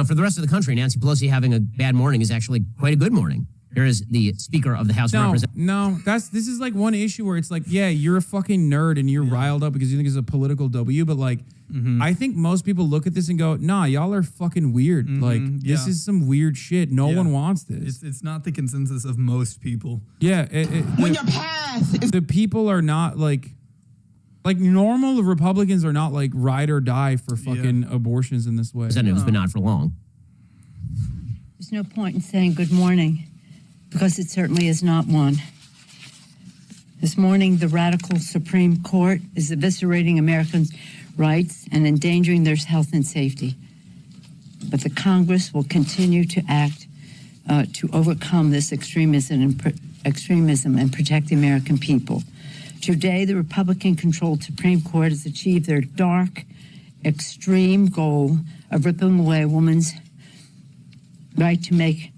for the rest of the country, Nancy Pelosi having a bad morning is actually quite a good morning. Here is the Speaker of the House of Representatives. No, this is like one issue where it's like, yeah, you're a fucking nerd and you're riled up because you think it's a political W, but like, I think most people look at this and go, nah, y'all are fucking weird. This is some weird shit. No one wants this. It's not the consensus of most people. Yeah. When your path the people are not like normal Republicans are not like ride or die for fucking abortions in this way. Representatives, but not for long. There's no point in saying good morning, because it certainly is not one. This morning, the radical Supreme Court is eviscerating Americans' rights and endangering their health and safety. But the Congress will continue to act to overcome this extremism and protect the American people. Today, the Republican-controlled Supreme Court has achieved their dark, extreme goal of ripping away a woman's right to make.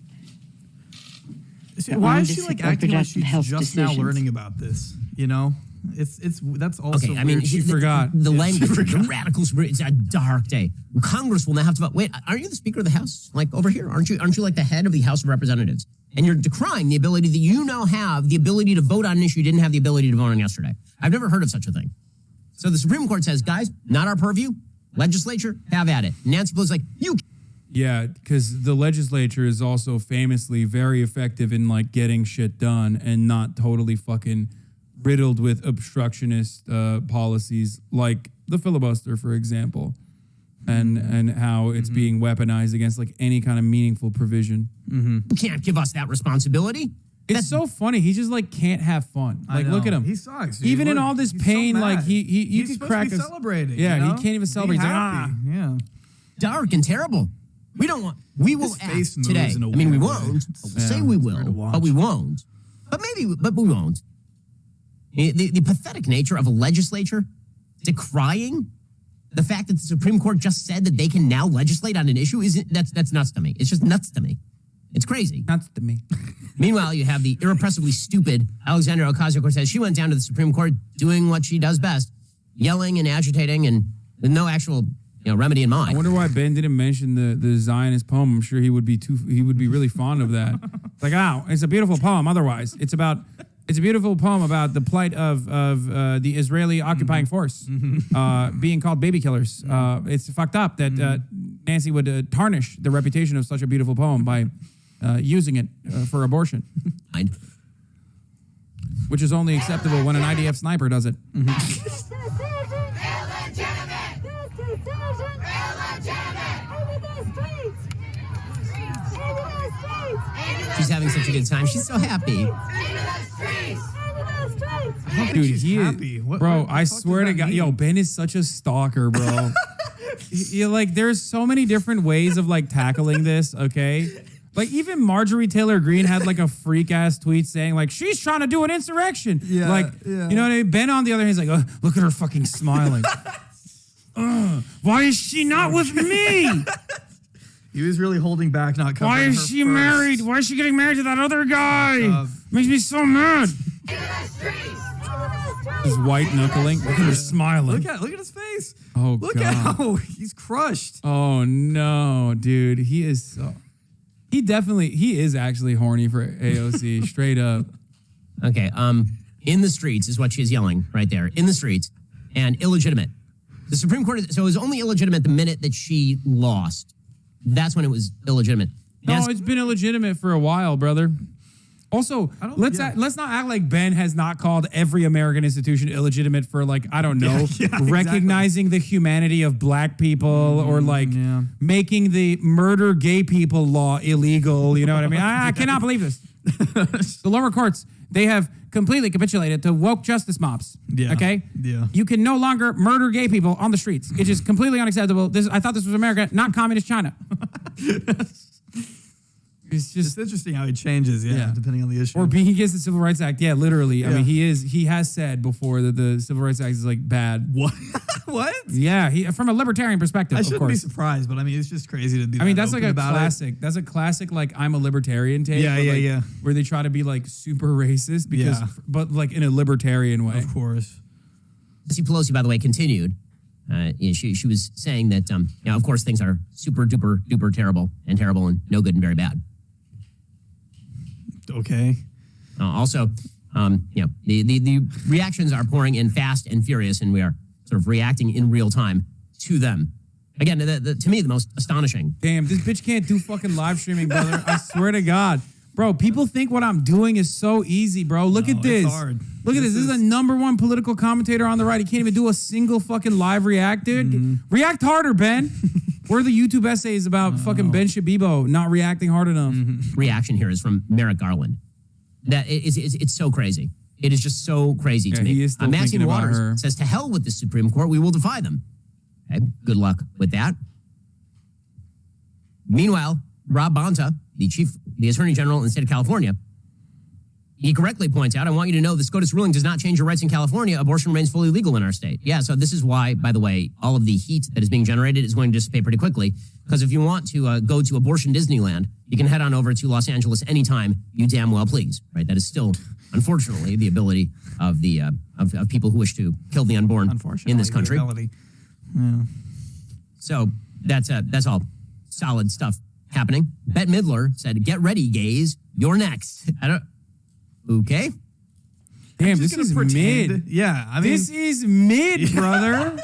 Why is she like acting like she's just decisions. now learning about this? That's also okay. I mean, she forgot the language. The radicals. It's a dark day. Congress will now have to vote. Wait, aren't you the Speaker of the House? Like over here, aren't you like the head of the House of Representatives? And you're decrying the ability that you now have the ability to vote on an issue you didn't have the ability to vote on yesterday. I've never heard of such a thing. So the Supreme Court says, guys, not our purview. Legislature, have at it. Nancy Pelosi's like, you. Yeah, because the legislature is also famously very effective in like getting shit done and not totally fucking riddled with obstructionist policies like the filibuster, for example, and how it's being weaponized against like any kind of meaningful provision. You can't give us that responsibility. It's so funny. He just like can't have fun. Like, look at him. He sucks. Dude. Even in all this pain, so like you could crack. He's celebrating. Yeah, you know? he can't even celebrate. He's like, Yeah. Dark and terrible. We don't want. We will act today. I mean, we won't. We'll say we will, but we won't. But maybe, but we won't. The pathetic nature of a legislature decrying the fact that the Supreme Court just said that they can now legislate on an issue that's nuts to me. It's just nuts to me. It's crazy. Nuts to me. Meanwhile, you have the irrepressibly stupid Alexandria Ocasio-Cortez. She went down to the Supreme Court doing what she does best, yelling and agitating, and with no actual remedy in mind. I wonder why Ben didn't mention the Zionist poem. I'm sure he would be really fond of that. Like, it's a beautiful poem. Otherwise, it's a beautiful poem about the plight of the Israeli occupying force being called baby killers. It's fucked up that Nancy would tarnish the reputation of such a beautiful poem by using it for abortion, which is only acceptable when an IDF sniper does it. She's having such a good time. She's so happy. Dude, he is, bro, I swear to God, Ben is such a stalker, bro. There's so many different ways of like tackling this, okay? Like even Marjorie Taylor Greene had like a freak ass tweet saying like she's trying to do an insurrection. You know what I mean? Ben on the other hand is like, oh, look at her fucking smiling. Why is she not with me? He was really holding back, not covering Why is she married? Why is she getting married to that other guy? Makes me so mad. His white knuckling. Look at her smiling. Look at his face. Oh, look God. At how he's crushed. Oh no, dude. He is so. He is actually horny for AOC. Straight up. Okay. In the streets is what she's yelling right there. In the streets, and illegitimate. The Supreme Court. So it was only illegitimate the minute that she lost. That's when it was illegitimate. No, it's been illegitimate for a while, brother. Also, let's not act like Ben has not called every American institution illegitimate for like, I don't know, recognizing the humanity of black people or like making the murder gay people law illegal. You know what I mean? I cannot believe this. The lower courts, they have completely capitulated to woke justice mobs. Yeah. Okay? Yeah. You can no longer murder gay people on the streets. It is completely unacceptable. I thought this was America, not communist China. It's interesting how he changes, depending on the issue. Or being against the Civil Rights Act, literally. Yeah. I mean, he has said before that the Civil Rights Act is like bad. What? What? Yeah, from a libertarian perspective, of course. I shouldn't be surprised, but I mean, it's just crazy to do that. I mean, that's like a classic. That's a classic, like, I'm a libertarian take. Yeah. Where they try to be like super racist, but like in a libertarian way. Of course. Nancy Pelosi, by the way, continued She was saying that, of course, things are super duper duper terrible and no good and very bad. Okay. Also, the reactions are pouring in fast and furious, and we are sort of reacting in real time to them. Again, to me, the most astonishing. Damn, this bitch can't do fucking live streaming, brother. I swear to God. Bro, people think what I'm doing is so easy, bro. Look at this. It's hard. Look at this. This is the #1 political commentator on the right. He can't even do a single fucking live react, dude. Mm-hmm. React harder, Ben. Where are the YouTube essays about fucking Ben Shabibo not reacting hard enough? Mm-hmm. Reaction here is from Merrick Garland. It's so crazy. It is just so crazy to me. He is still Maxine thinking about Waters her. says, to hell with the Supreme Court, we will defy them. Okay, good luck with that. Meanwhile, Rob Bonta, the Attorney General in the state of California, he correctly points out, I want you to know the SCOTUS ruling does not change your rights in California. Abortion remains fully legal in our state. Yeah, so this is why, by the way, all of the heat that is being generated is going to dissipate pretty quickly. Because if you want to go to abortion Disneyland, you can head on over to Los Angeles anytime you damn well please. Right? That is still, unfortunately, the ability of the of people who wish to kill the unborn in this country. Yeah. So that's all solid stuff happening. Bette Midler said, "Get ready, gays. You're next." Okay. Damn, this is mid. Yeah, I mean, this is mid, brother.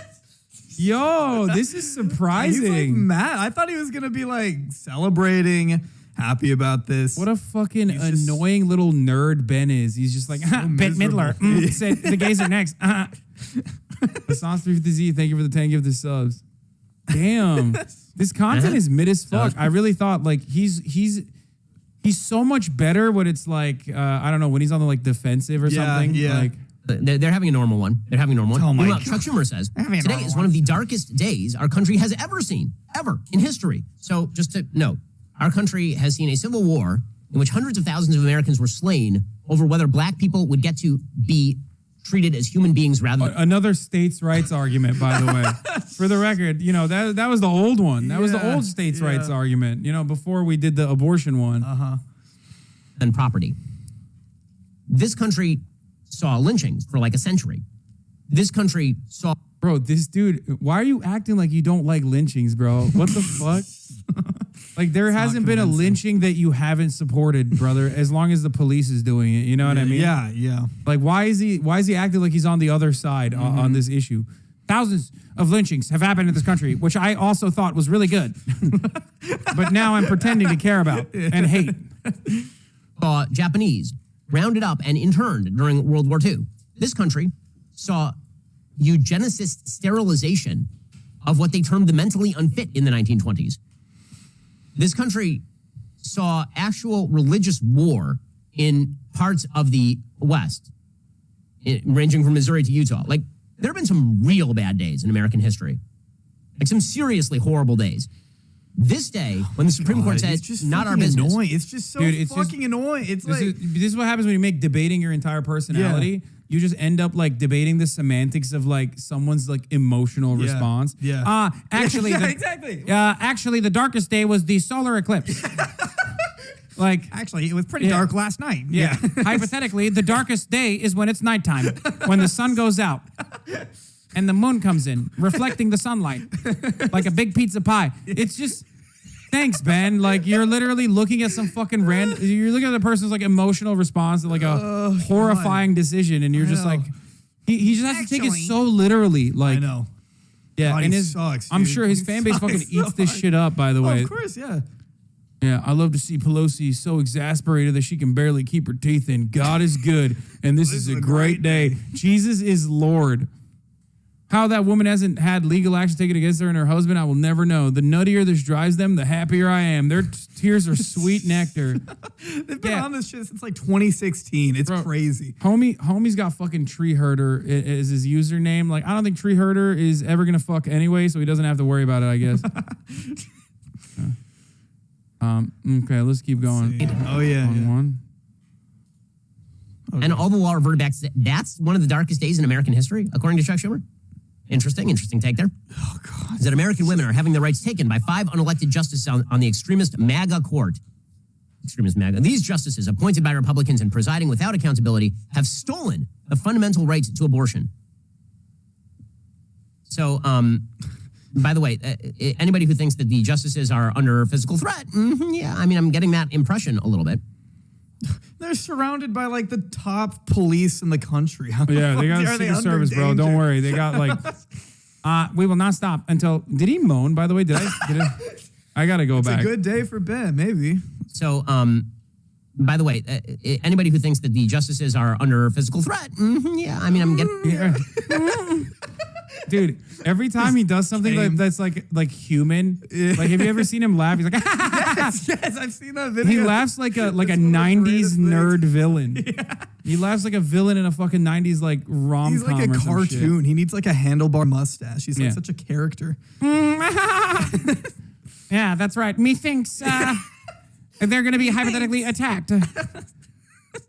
Yo, this is surprising. He's like mad. I thought he was gonna be like celebrating, happy about this. What a fucking annoying little nerd Ben is. He's just like, Bette Midler said the gays are next. Hassan 350Z, thank you for the 10 gift of subs. Damn, this content is mid as fuck. I really thought like he's so much better when it's like I don't know, when he's on the like defensive or something. Yeah. Like they're having a normal one. They're having a normal one. Oh my Meanwhile, God. Chuck Schumer says today is one of the darkest days our country has ever seen, ever in history. So just to note, our country has seen a civil war in which hundreds of thousands of Americans were slain over whether black people would get to be treated as human beings rather than... Another states' rights argument, by the way. For the record, you know, that was the old one. That was the old states' rights argument, you know, before we did the abortion one. And property. This country saw lynchings for like a century. This country saw... Bro, this dude, why are you acting like you don't like lynchings, bro? What the fuck? Like, there hasn't been a lynching that you haven't supported, brother, as long as the police is doing it. You know what I mean? Yeah. Like, why is he acting like he's on the other side on this issue? Thousands of lynchings have happened in this country, which I also thought was really good. But now I'm pretending to care about and hate. Japanese rounded up and interned during World War II. This country saw eugenicist sterilization of what they termed the mentally unfit in the 1920s. This country saw actual religious war in parts of the West, ranging from Missouri to Utah. Like, there have been some real bad days in American history. Like, some seriously horrible days. This day, when the Supreme Court said, not our business. Annoying. It's just so fucking annoying. It's this is what happens when you make debating your entire personality. Yeah. You just end up like debating the semantics of like someone's like emotional response. Yeah. Actually, exactly. Actually, the darkest day was the solar eclipse. Like, actually, it was pretty dark last night. Yeah. Hypothetically, the darkest day is when it's nighttime, when the sun goes out and the moon comes in, reflecting the sunlight like a big pizza pie. It's just, thanks, Ben. Like, you're literally looking at some fucking you're looking at the person's like emotional response to like a horrifying decision, and you're just like, he just has to take it so literally. Like, I know. Yeah, God, and I'm sure his fan base fucking eats this shit up, by the way. Of course, yeah. Yeah, I love to see Pelosi so exasperated that she can barely keep her teeth in. God is good, and this is a great day. Jesus is Lord. How that woman hasn't had legal action taken against her and her husband, I will never know. The nuttier this drives them, the happier I am. Their tears are sweet nectar. They've been on this shit since like 2016. It's crazy. Homie's got fucking Tree Herder as his username. Like, I don't think Tree Herder is ever gonna fuck anyway, so he doesn't have to worry about it, I guess. Okay, let's keep going. Oh, yeah. One. Okay. And all the law reverted back. That's one of the darkest days in American history, according to Chuck Schumer. Interesting take there. Oh, God. Is that American women are having their rights taken by 5 unelected justices on the extremist MAGA court. Extremist MAGA. These justices, appointed by Republicans and presiding without accountability, have stolen the fundamental right to abortion. So, by the way, anybody who thinks that the justices are under physical threat, yeah, I mean, I'm getting that impression a little bit. They're surrounded by like the top police in the country. Yeah, they got a Secret Service, bro. Don't worry. They got like, we will not stop until. Did he moan? By the way, did I? I gotta go back. It's a good day for Ben, maybe. So, by the way, anybody who thinks that the justices are under physical threat, yeah, I mean, I'm getting. Yeah. Dude, every time he does something that's like human, like have you ever seen him laugh? He's like, yes, I've seen that video. He laughs like a 90s nerd villain. Yeah. He laughs like a villain in a fucking 90s like rom-com. He's like a cartoon. He needs like a handlebar mustache. He's like such a character. Yeah, that's right. Methinks they're going to be hypothetically attacked.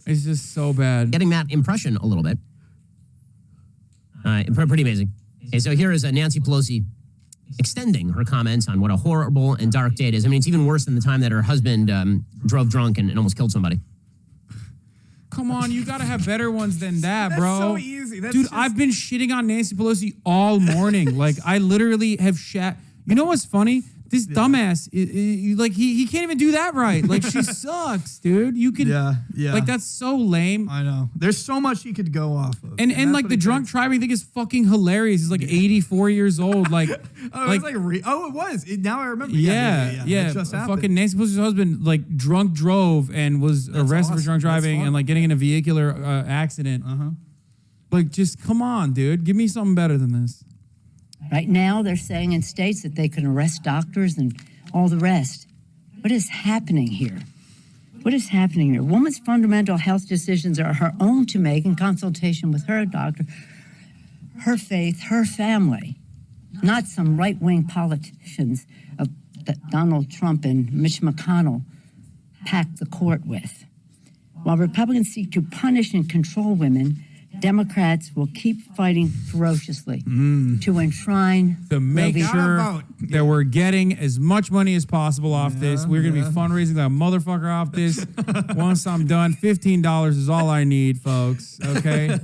It's just so bad. Getting that impression a little bit. Pretty amazing. Okay, so here is Nancy Pelosi extending her comments on what a horrible and dark day it is. I mean, it's even worse than the time that her husband drove drunk and almost killed somebody. Come on, you got to have better ones than that, bro. That's so easy. Dude, I've been shitting on Nancy Pelosi all morning. Like, I literally have shat. You know what's funny? This dumbass, like he can't even do that right. Like she sucks, dude. You could, like that's so lame. I know. There's so much he could go off of. And like the drunk driving thing is fucking hilarious. He's like 84 years old. Like, it was. Now I remember. Yeah. It just happened. Fucking Nancy Pelosi's husband like drunk drove and was arrested for drunk driving and like getting in a vehicular accident. Like, just come on, dude. Give me something better than this. Right now, they're saying in states that they can arrest doctors and all the rest. What is happening here? What is happening here? A woman's fundamental health decisions are her own to make in consultation with her doctor, her faith, her family, not some right-wing politicians that Donald Trump and Mitch McConnell packed the court with. While Republicans seek to punish and control women, Democrats will keep fighting ferociously to enshrine to make sure that we're getting as much money as possible off this. We're going to be fundraising that motherfucker off this. Once I'm done, $15 is all I need, folks. Okay?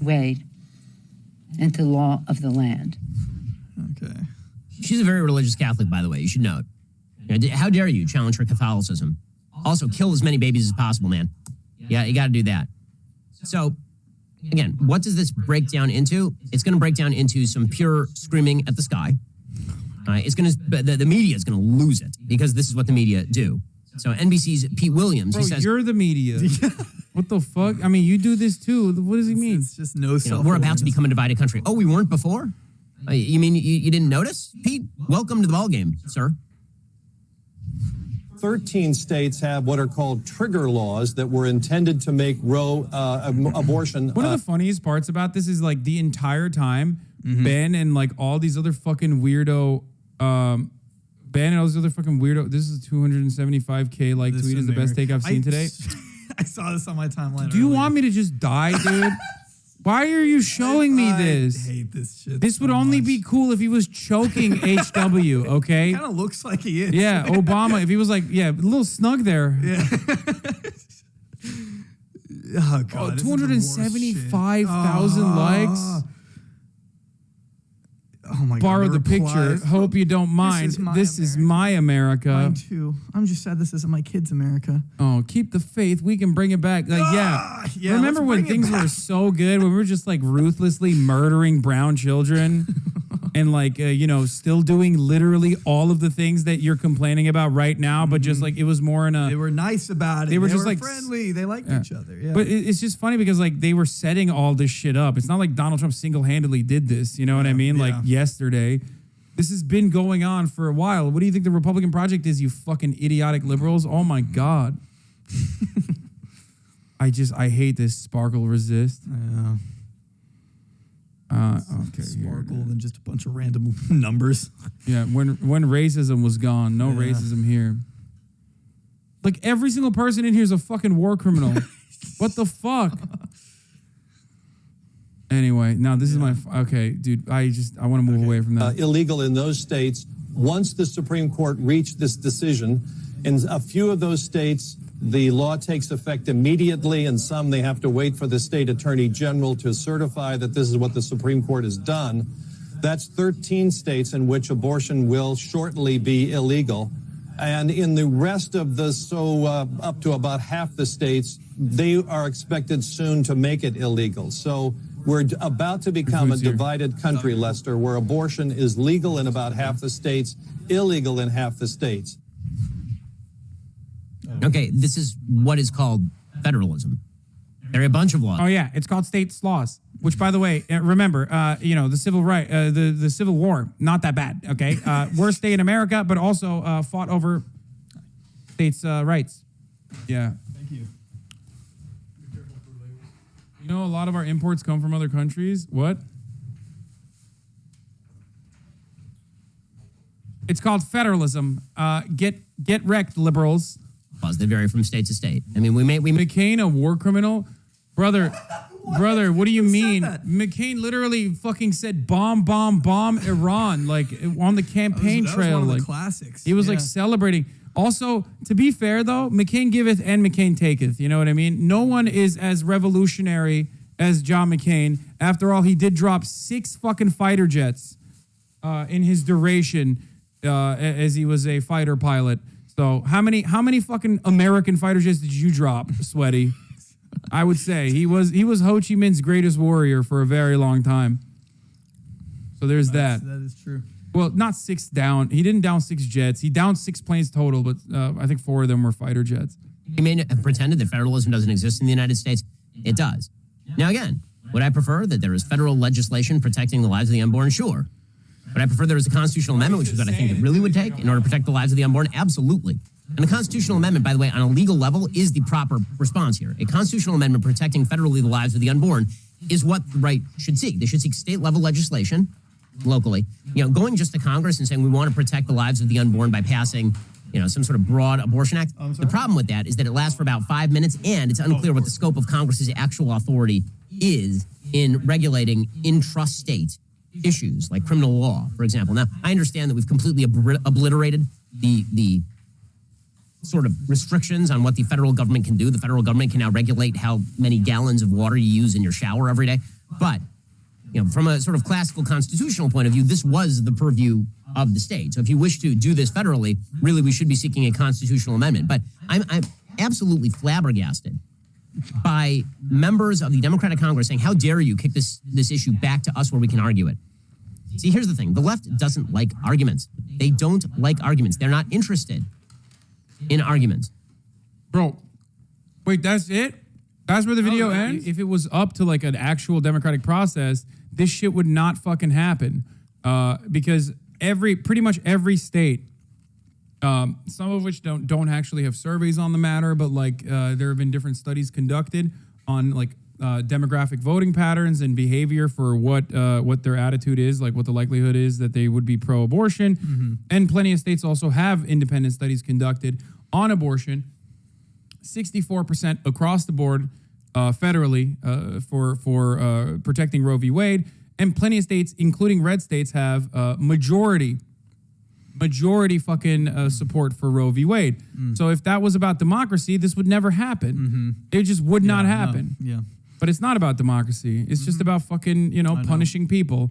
Wade into the law of the land. Okay. She's a very religious Catholic, by the way. You should know it. How dare you challenge her Catholicism? Also, kill as many babies as possible, man. Yeah, you got to do that. So, again, what does this break down into? It's going to break down into some pure screaming at the sky. It's going to the media is going to lose it because this is what the media do. So NBC's Pete Williams, Bro, he says, "You're the media. What the fuck? I mean, you do this too. What does he mean? It's just no self. We're about to become a divided country. Oh, we weren't before? You mean you didn't notice, Pete? Welcome to the ballgame, sir." 13 states have what are called trigger laws that were intended to make abortion. One of the funniest parts about this is like the entire time, Ben and like all these other fucking weirdo, this is 275K like tweet is the best take I've seen today. I saw this on my timeline. Do you want me to just die, dude? Why are you showing me this? I hate this shit. This would only be cool if he was choking HW, okay? Kind of looks like he is. Yeah, Obama, if he was like, a little snug there. Yeah. Oh, God. 275,000 likes. Oh, my God. Borrow the picture. Hope you don't mind. This is my America. Mine, too. I'm just sad this isn't my kids' America. Oh, keep the faith. We can bring it back. Like, yeah. Remember when things were so good, when we were just, like, ruthlessly murdering brown children and, like, still doing literally all of the things that you're complaining about right now, but just, like, it was more in a... They were nice about it. They were just, like... friendly. They liked each other. Yeah. But it's just funny because, like, they were setting all this shit up. It's not like Donald Trump single-handedly did this. You know what I mean? Like, yesterday. This has been going on for a while. What do you think the Republican project is, you fucking idiotic liberals? Oh, my God. I hate this sparkle resist. Yeah. Okay. Sparkle than just a bunch of random numbers. Yeah, when racism was gone, no racism here. Like, every single person in here is a fucking war criminal. What the fuck? Anyway, now this is my... Okay, dude, I want to move away from that. Illegal in those states. Once the Supreme Court reached this decision, in a few of those states, the law takes effect immediately. In some, they have to wait for the state attorney general to certify that this is what the Supreme Court has done. That's 13 states in which abortion will shortly be illegal. And in the rest of the, up to about half the states, they are expected soon to make it illegal. So we're about to become a divided country, Lester, where abortion is legal in about half the states, illegal in half the states. Okay, this is what is called federalism. There are a bunch of laws. Oh yeah, it's called states laws. Which, by the way, remember, the the Civil War, not that bad. Okay, worst state in America, but also fought over states' rights. Yeah. Thank you. You know, a lot of our imports come from other countries. What? It's called federalism. Get wrecked, liberals. Laws, they vary from state to state. I mean, we McCain, a war criminal, brother. Brother, what do you mean? McCain literally fucking said bomb Iran, like on the campaign trail. That was one of like the classics. He was like celebrating. Also, to be fair though, McCain giveth and McCain taketh. You know what I mean? No one is as revolutionary as John McCain. After all, he did drop 6 fucking fighter jets in his duration as he was a fighter pilot. So how many fucking American fighter jets did you drop, Sweaty? I would say he was Ho Chi Minh's greatest warrior for a very long time. So there's that. That is true. Well, not 6 down. He didn't down 6 jets. He downed 6 planes total, but I think 4 of them were fighter jets. He may have pretended that federalism doesn't exist in the United States. It does. Now, again, would I prefer that there is federal legislation protecting the lives of the unborn? Sure. But I prefer there is a constitutional amendment, which is what I think it really would take in order to protect the lives of the unborn? Absolutely. And a constitutional amendment, by the way, on a legal level, is the proper response here. A constitutional amendment protecting federally the lives of the unborn is what the right should seek. They should seek state-level legislation locally. Going just to Congress and saying we want to protect the lives of the unborn by passing, some sort of broad abortion act. The problem with that is that it lasts for about 5 minutes, and it's unclear what the scope of Congress's actual authority is in regulating intrastate issues like criminal law, for example. Now, I understand that we've completely obliterated the sort of restrictions on what the federal government can do. The federal government can now regulate how many gallons of water you use in your shower every day. But, from a sort of classical constitutional point of view, this was the purview of the state. So if you wish to do this federally, really we should be seeking a constitutional amendment. But I'm absolutely flabbergasted by members of the Democratic Congress saying, how dare you kick this issue back to us where we can argue it? See, here's the thing. The left doesn't like arguments. They don't like arguments. They're not interested in arguments. Bro, wait, that's it? That's where the video ends? If it was up to like an actual democratic process, this shit would not fucking happen. Because pretty much every state, some of which don't actually have surveys on the matter, but like there have been different studies conducted on like demographic voting patterns and behavior for what their attitude is, like what the likelihood is that they would be pro-abortion. Mm-hmm. And plenty of states also have independent studies conducted on abortion. 64% across the board federally for protecting Roe v. Wade. And plenty of states, including red states, have majority fucking support for Roe v. Wade. So if that was about democracy, this would never happen. Mm-hmm. It just would not happen. No, yeah. But it's not about democracy. It's just about fucking, punishing people.